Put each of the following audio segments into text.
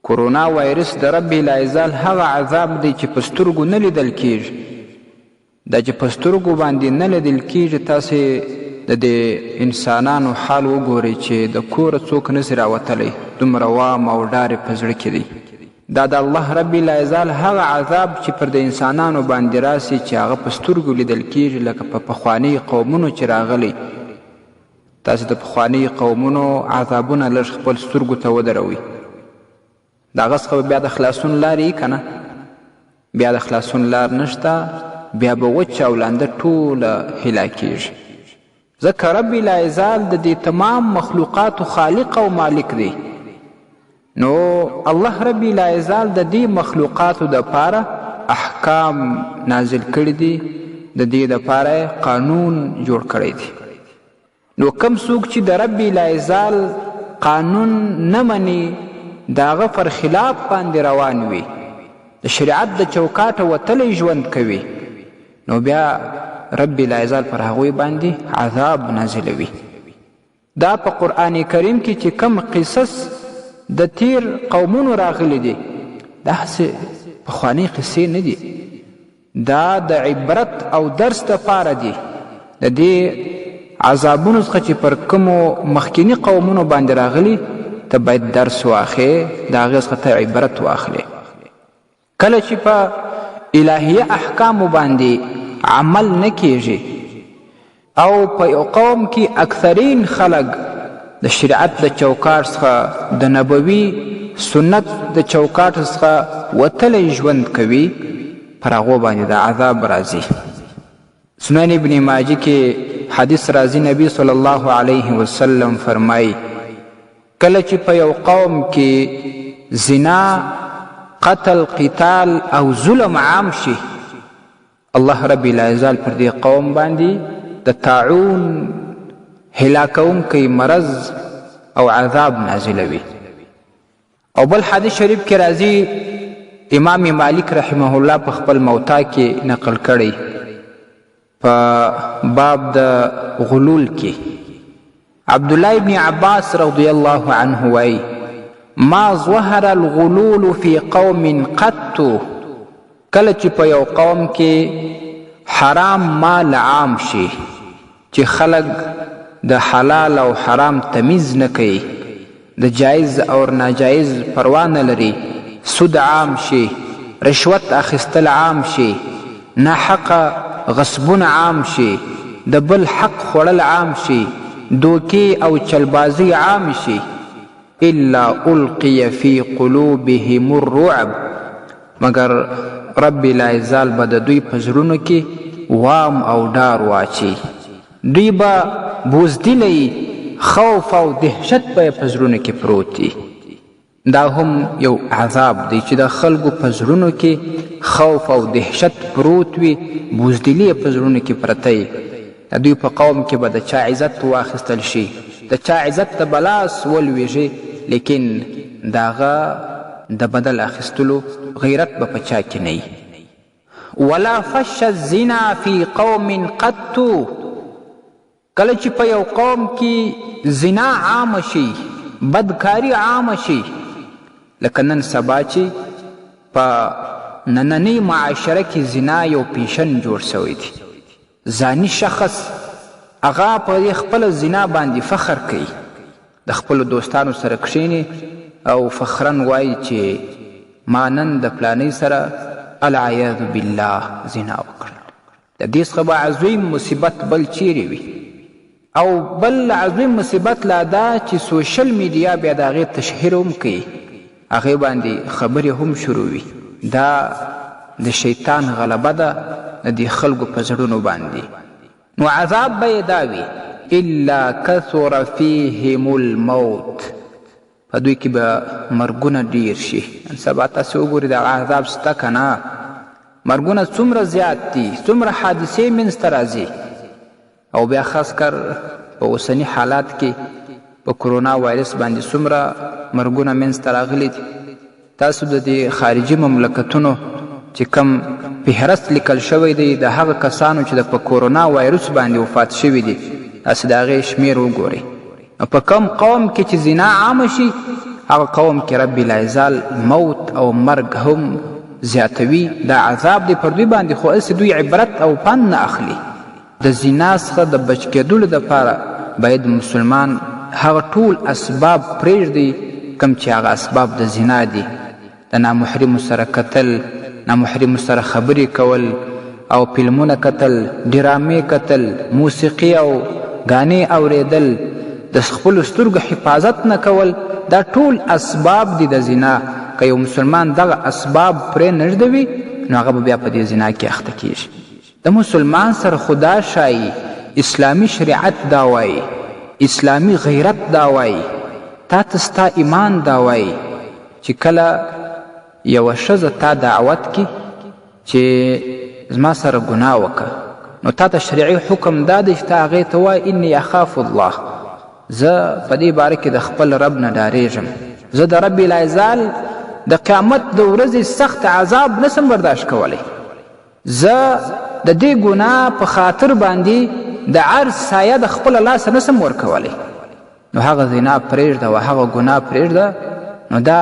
کورونا وایرس د رب العزال هغه عذاب دی چې په سترګو نه لیدل کیږي. دا چې په سترګو باندې نه لیدل کیږي، تاسې د دې انسانانو حال وګورئ چې د کوره څوک نسي راوتلی، دومره وام او ډارې په زړه کې دی. دا د الله رب العزال هغه عذاب چې پر د انسانانو باندې راسي چې هغه په سترګو لیدل کیږي، لکه په پخواني قومونو چې راغلی. تاسې د پخواني قومونو عذابونه لږ خپل سترګو ته ودروئ. د هغه څخه بیا د خلاصون لارې که نه، بیا د خلاصون لار نشته، بیا به وچ او لانده ټوله هلاکیږي. ځکه رب العزال د دې تمام مخلوقاتو خالق او مالک دی. نو الله رب العزال د دې مخلوقاتو دپاره احکام نازل کړي دي، د دې دپاره قانون جوړ کړی دی. نو کم څوک چې د رب العزال قانون نه مني، د هغه پر خلاف باندې روان وي، د شریعت د چوکاټه وتلی ژوند کوي، نو بیا رب العزال پر هغوی باندې عذاب نازلوي. دا په قرآن کریم کې چې کم قصص د تیر قومونو راغلی دي، دا هسې پخوانۍ قصې نه دي، دا د عبرت او درس دپاره دي. د دې عذابونو څخه چې پر کومو مخکیني قومونو باندې راغلي، ته باید درس واخلې، د هغې څخه ته عبرت واخلې. کله چې په الهیه احکامو باندې عمل نه کیږي او په یو قوم کې اکثرین خلک د شریعت د چوکاټ څخه، د نبوي سنت د چوکاټ څخه وتلی ژوند کوي، پر هغو باندې د عذاب راځي. سنن ابن ماجه کې حدیث راځي، نبی صلی الله علیه وسلم فرمایي کله چې په یو قوم کې زنا، قتل، قتال او ظلم عام شي، الله رب العزال پر دې قوم باندې د طاعون هلاکونکی مرض او عذاب نازلوي. او بل حدیث شریف کې راځي، امام مالک رحمه الله په خپل موطا کې نقل کړی په باب د غلول کې. عبدالله ابن عباس رضی الله عنه وایي ما ظهر الغلول فی قوم قط، کله چې په یو قوم کې حرام مال عام شي، چې خلک د حلال او حرام تمیز نه کوي، د جایز او ناجایز پروا نه لري، سود عام شي، رشوت اخیستل عام شي، ناحقه غصبونه عام شي، د بل حق خوړل عام شي، دوکې او چلبازي عام شي، الا القی فی قلوبهم الرعب، مگر رب العزال به د دوی په زړونو کې وام او ډار واچي. دوی به بوزدلی، خوف او دهشت به په زړونو کې پروت دي. دا هم یو عذاب دی چې د خلکو په زړونو کې خوف او دهشت پروت وي، بوزدلي په زړونو کې پرته وي. د دوی په قوم کې به د چا عزت واخیستل شي، د چا عزت ته به لاس ولویږي، لیکن د هغه د بدل اخیستلو غیرت به په چا کې نه وي. ولا فش الزنا فی قوم قط، کله چې په یو قوم کې زنا عامه شي، بدکاری عامه شي، لکه نن سبا چې په نننۍ معاشره کې زنا یو پیشن جوړ شوی دی. زانی شخص هغه په خپل زنا باندې فخر کوي، د خپلو دوستانو سره کښیني او فخرن وایي چې ما نن د پلانۍ سره العیاذ بالله زنا وکړه. د دې څخه به عظیم مصیبت بل چیرې وي. او بل عظیم مصیبت لا دا چې سوشل میډیا بیا د هغې تشهیر هم کوي، هغې باندې خبرې هم شروع وي. دا د شیطان غلبه ده د دې خلکو په زړونو باندې. نو عذاب به یې دا وي، الا کثر فیهم الموت، په دوی کې به مرګونه ډیر شي. نن سبا تاسې وګورئ دغه عذاب شته که نه، مرګونه څومره زیات دي، څومره حادثې منځته راځي. او بیا خاص کر په اوسني حالات کې په کرونا وایرس باندې څومره مرګونه منځته راغلي دي. تاسو د دې خارجي مملکتونو چې کم فهرست لیکل شوی دی د هغه کسانو چې په کرونا وایرس باندې وفات شوي دي، تاسې د هغې شمیر وګورئ. په کم قوم کې چې زنا عامه شي، هغه قوم کې رب العزال موت او مرګ هم زیاتوي. دا عذاب دی پر دوی باندې، خو هسې دوی عبرت او پند نه اخلي. د زنا څخه د بچ کېدلو دپاره باید مسلمان هغه ټول اسباب پرېږدي کوم چې هغه اسباب د زنا دي. د نامحرمو سره کتل، نامحرمو سره خبرې کول او فلمونه کتل، ډرامې کتل، موسیقي او ګانې اوریدل، د خپلو سترګو حفاظت نه کول، دا ټول اسباب دي د زنا. که یو مسلمان دغه اسباب پرې نه ږدوي نو هغه به بیا په دې زنا کې اخته کیږي. د مسلمان سره خدا شایي، اسلامي شریعت دا وایي، اسلامي غیرت دا وایي، تا ته ستا ایمان دا وایي چې کله یوه ښځه تا دعوت کی چې زما سره ګناه وکړه، نو تا ته شرعي حکم دا دی چې ته هغې ته وایي انی اخاف الله، زه په دې باره کې د خپل رب نه ډارېږم، زه د رب العزال د قیامت د ورځې سخت عذاب نسم برداشت کولی، زه د دې ګناه په خاطر باندې د عرض سایه د خپل لاسه نسم ورکولی. نو هغه زنا پرېږده او هغه ګناه پرېږده، نو دا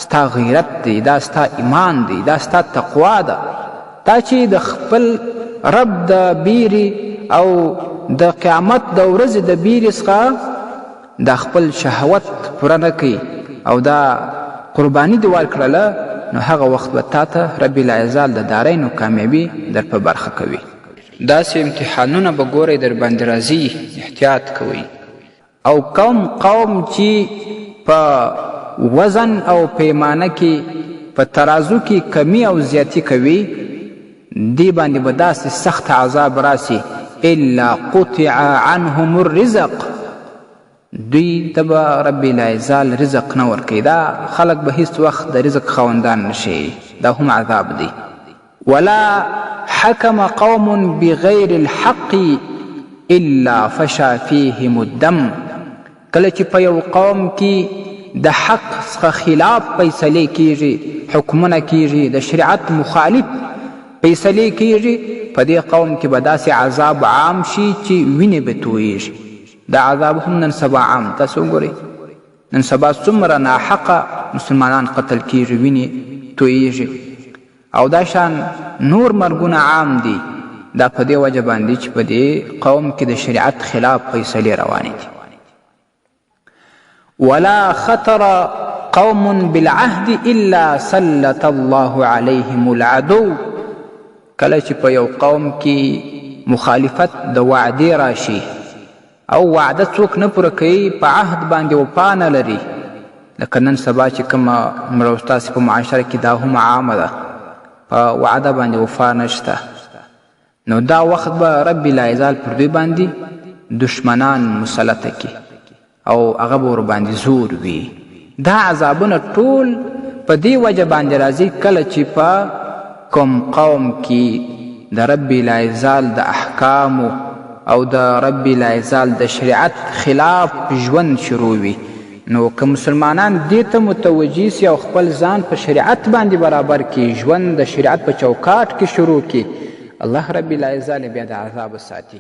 ستا غیرت دی، دا ستا ایمان دی، دا ستا تقوا ده. دا چې د خپل رب د بیرې او د قیامت د ورځې د بیرې څخه د خپل شهوت پوره نه کوي او دا قرباني دې ورکړله، نو هغه وخت به تا ته رب العزال د دارینو کامیابي در په برخه کوي. داسې امتحانونه به ګورئ در باندې راځي، احتیاط کوئ. او قوم چې په وزن او پیمانه کې په ترازو کې کمی او زیاتی کوي، دی باندې به داسې سخت عذاب راسي الا قطع عنهم الرزق، دوی ته به رب العزال رزق نه ورکوي. دا خلق به هیڅ وخت د رزق خاوندان نشي، دا هم عذاب دی. ولا حکم قوم بغیر الحق الا فشا فیهم الدم، کله چې په یو قوم کې د حق څخه خلاف فیصلې کیږي، حکمونه کیږي، د شریعت مخالف فیصلې کیږي، په دې قوم کې به داسې عذاب عام شي چې وینې به تویږي. دا عذاب هم نن سبا عام، تاسو وګورئ نن سبا څومره ناحقه مسلمانان قتل کیږي، وینې تویږي، او دا شان نور مرګونه عام دي. دا په دې وجه باندې چې په دې قوم کې د شریعت خلاف فیصلې روانې دي. ولا خطر قوم بالعهد الا سلط الله عليهم العدو، کله چې په یو قوم کې مخالفت د وعدې راشي او وعده څوک نه پوره کوي، په عهد باندې وفا نه لري، لکه نن سبا چې کومه مړه ستاسې په معاشره کې دا هم عامه ده، په وعده باندې وفا نشته، نو دا وخت به رب العزال پر دوی باندې دشمنان مسلطه کی او هغه به ورباندې زور وي. دا عذابونه ټول په دې وجه باندې راځي کله چې په کوم قوم کې د رب العزال د احکامو او د رب العزال د شریعت خلاف ژوند شروع وي. نو که مسلمانان دې ته متوجه سي او خپل ځان په شریعت باندې برابر کړي، ژوند د شریعت په چوکاټ کې شروع کړي، الله رب العزال بیا د عذاب ساتي.